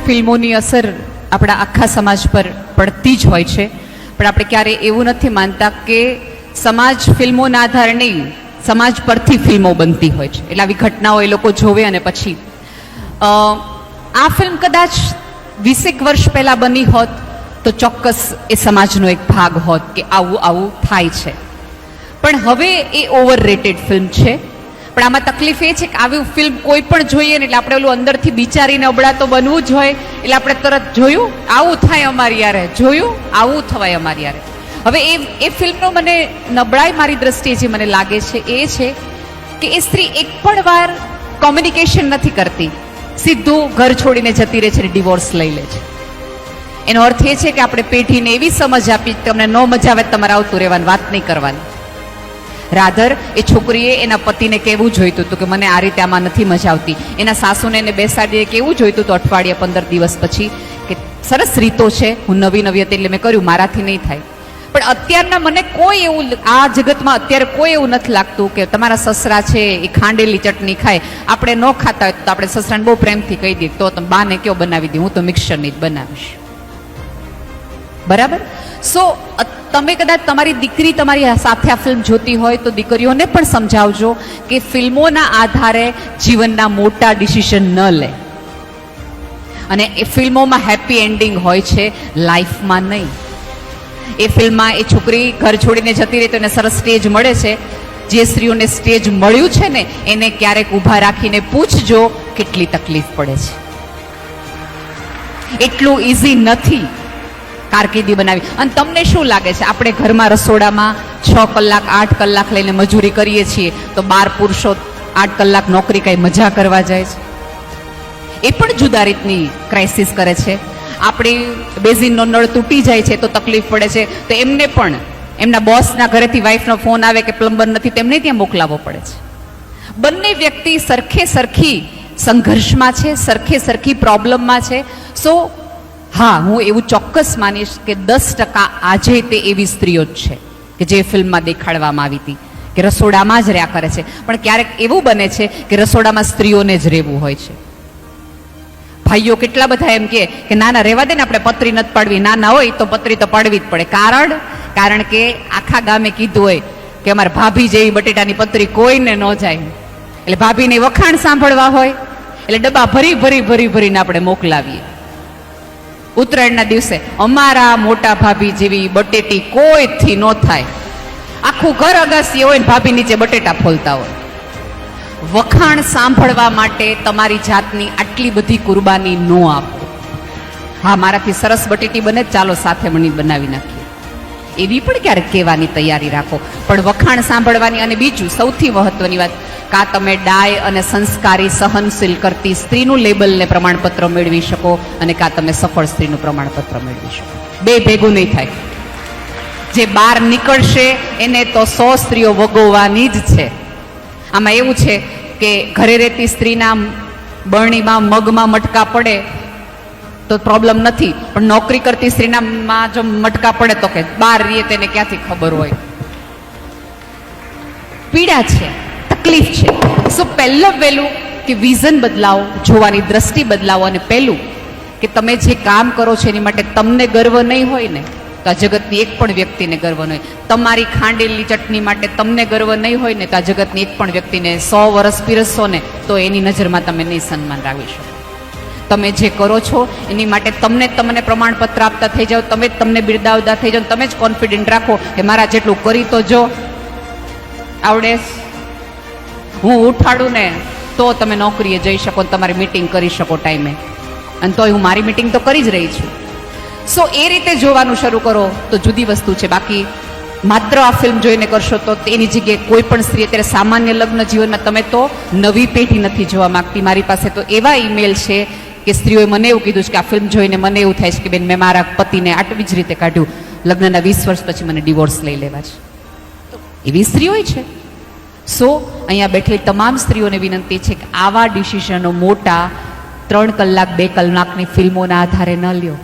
ફિલ્મોની અસર આપણા આખા સમાજ પર પડતી જ હોય છે, પણ આપણે ક્યારેય એવું નથી માનતા કે સમાજ ફિલ્મોના આધારે નહીં, સમાજ પરથી ફિલ્મો બનતી હોય છે. એટલે આવી ઘટનાઓ એ લોકો જોવે અને પછી આ ફિલ્મ કદાચ 20 વર્ષ પહેલાં બની હોત તો ચોક્કસ એ સમાજનો એક ભાગ હોત કે આવું આવું થાય છે. પણ હવે એ ઓવર રેટેડ ફિલ્મ છે. પણ આમાં તકલીફ એ છે કે આવી ફિલ્મ કોઈ પણ જોઈએ ને એટલે આપણે ઓલું અંદરથી બિચારીને અબળા તો બનવું જ હોય, એટલે આપણે તરત જોયું આવું થાય અમારી યારે, જોયું આવું થવાય અમારી યારે. હવે એ ફિલ્મનો મને નબળાઈ મારી દ્રષ્ટિએ જે મને લાગે છે એ છે કે એ સ્ત્રી એક પણ વાર કોમ્યુનિકેશન નથી કરતી, સીધું ઘર છોડીને જતી રહે છે અને ડિવોર્સ લઈ લે છે. એનો અર્થ એ છે કે આપણે પેઢીને એવી સમજ આપી કે તમને ન મજા આવે તમારે આવતું રહેવાની વાત નહીં કરવાની. રાધર એ છોકરીએ એના પતિને કહેવું જોઈતું હતું કે મને આ રીતે આમાં નથી મજા આવતી. એના સાસુને એને બેસાડીને કહેવું જોઈતું હતું અઠવાડિયા 15 દિવસ પછી કે સરસ રીતો છે, હું નવી હતી એટલે મેં કર્યું, મારાથી નહીં થાય. પણ અત્યારના મને કોઈ એવું આ જગતમાં અત્યારે કોઈ એવું નથી લાગતું કે તમારા સસરા છે એ ખાંડેલી ચટણી ખાય, આપણે ન ખાતા હોય તો આપણે સસરાને બહુ પ્રેમથી કહી દઈએ તો તમે બાને કયો બનાવી દે, હું તો મિક્સરની જ બનાવીશ. બરાબર? સો તમે કદાચ તમારી દીકરી તમારી સાથે આ ફિલ્મ જોતી હોય તો દીકરીઓને પણ સમજાવજો કે ફિલ્મોના આધારે જીવનના મોટા ડિસિઝન ન લે. અને એ ફિલ્મોમાં હેપી એન્ડિંગ હોય છે, લાઈફમાં નહીં. એ ફિલ્મમાં એ છોકરી ઘર છોડીને જતી રહી તો એને સરસ સ્ટેજ મળે છે. જે સ્ત્રીઓને સ્ટેજ મળ્યું છે ને એને ક્યારેક ઊભા રાખીને પૂછજો કેટલી તકલીફ પડે છે. એટલું ઇઝી નથી કારકિર્દી બનાવી. અને તમને શું લાગે છે આપણે ઘરમાં રસોડામાં 6 કલાક 8 કલાક લઈને મજૂરી કરીએ છીએ તો 12 પુરુષો 8 કલાક નોકરી કઈ મજા કરવા જાય છે? એ પણ જુદા રીતની ક્રાઇસિસ કરે છે. આપણી બેઝિનનો નળ તૂટી જાય છે તો તકલીફ પડે છે, તો એમને પણ એમના બોસના ઘરેથી વાઈફનો ફોન આવે કે પ્લમ્બર નથી તેમને ત્યાં મોકલાવવો પડે છે. બંને વ્યક્તિ સરખે સરખી સંઘર્ષમાં છે, સરખે સરખી પ્રોબ્લેમમાં છે. સો હા, હું એવું ચોક્કસ માનીશ કે 10% આજે તે એવી સ્ત્રીઓ જ છે કે જે ફિલ્મમાં દેખાડવામાં આવી હતી કે રસોડામાં જ રહ્યા કરે છે. પણ ક્યારેક એવું બને છે કે રસોડામાં સ્ત્રીઓને જ રહેવું હોય છે. ભાઈઓ કેટલા બધા એમ કે ના ના રહેવા દે ને, આપણે પતરી નથી પાડવી. ના હોય તો પતરી તો પાડવી જ પડે. કારણ કે આખા ગામે કીધું હોય કે અમારે ભાભી જેવી બટેટાની પતરી કોઈને ન જાય, એટલે ભાભીને વખાણ સાંભળવા હોય એટલે ડબ્બા ભરીને આપણે મોકલાવીએ. ઉત્તરાયણના દિવસે અમારા મોટા ભાભી જેવી બટેટી કોઈથી ન થાય, આખું ઘર અગાસી હોય ને ભાભી નીચે બટેટા ફોલતા હોય. વખાણ સાંભળવા માટે તમારી જાતની આટલી બધી કુરબાની ન આપો. હા, મારાથી સરસ બટેટી બને, ચાલો સાથે મળી બનાવી નાખીએ, એવી પણ ક્યારેક કહેવાની તૈયારી રાખો. પણ વખાણ સાંભળવાની. અને બીજું સૌથી મહત્વની વાત, કાં તમે ડાય અને સંસ્કારી સહનશીલ કરતી સ્ત્રીનું લેબલને પ્રમાણપત્ર મેળવી શકો અને કાં તમે સફળ સ્ત્રીનું પ્રમાણપત્ર મેળવી શકો. બે ભેગું નહીં થાય. જે બહાર નીકળશે એને તો 100 સ્ત્રીઓ વગોવાની જ છે. આમાં એવું છે કે ઘરે રહેતી સ્ત્રીના બરણીમાં મગમાં મટકા પડે તો પ્રોબ્લેમ નથી, પણ નોકરી કરતી સ્ત્રીના જો મટકા પડે તો કે બહાર રહીએ તેને ક્યાંથી ખબર હોય. પીડા છે, તકલીફ છે. સો પહેલું વહેલું કે વિઝન બદલાવો, જોવાની દ્રષ્ટિ બદલાવો. અને પહેલું કે તમે જે કામ કરો છો એની માટે તમને ગર્વ નહીં હોય ને તો આ જગતની એક પણ વ્યક્તિને ગર્વ નહીં. તમારી ખાંડેલી ચટણી માટે તમને ગર્વ નહીં હોય ને તો આ જગતની એક પણ વ્યક્તિને 100 વર્ષ પીરસશો ને તો એની નજરમાં તમે નહીં સન્માન રાખી શકો. તમે જે કરો છો એની માટે તમને પ્રમાણપત્ર આપતા થઈ જાઓ, તમે જ તમને બિરદાવતા થઈ જાઓ, તમે જ કોન્ફિડન્ટ રાખો કે મારા જેટલું કરી તો જો આવડે, હું ઉઠાડું ને તો તમે નોકરીએ જઈ શકો, તમારી મીટિંગ કરી શકો ટાઈમે, અને તોય હું મારી મીટિંગ તો કરી જ રહી છું. સો એ રીતે જોવાનું શરૂ કરો તો જુદી વસ્તુ છે. બાકી માત્ર આ ફિલ્મ જોઈને કરશો તો એની જગ્યાએ કોઈ પણ સ્ત્રી અત્યારે સામાન્ય લગ્ન જીવનમાં તમે તો નવી પેઢી નથી જોવા માંગતી. મારી પાસે તો એવા ઈમેલ છે કે સ્ત્રીઓએ મને એવું કીધું છે કે આ ફિલ્મ જોઈને મને એવું થાય છે કે બેન મેં મારા પતિને આટલી જ રીતે કાઢ્યું, લગ્નના 20 વર્ષ પછી મને ડિવોર્સ લઈ લેવા છે. એવી સ્ત્રીઓ છે. સો અહીંયા બેઠેલી તમામ સ્ત્રીઓને વિનંતી છે કે આવા ડિસિઝનો મોટા 3 કલાક 2 કલાકની ફિલ્મોના આધારે ન લ્યો.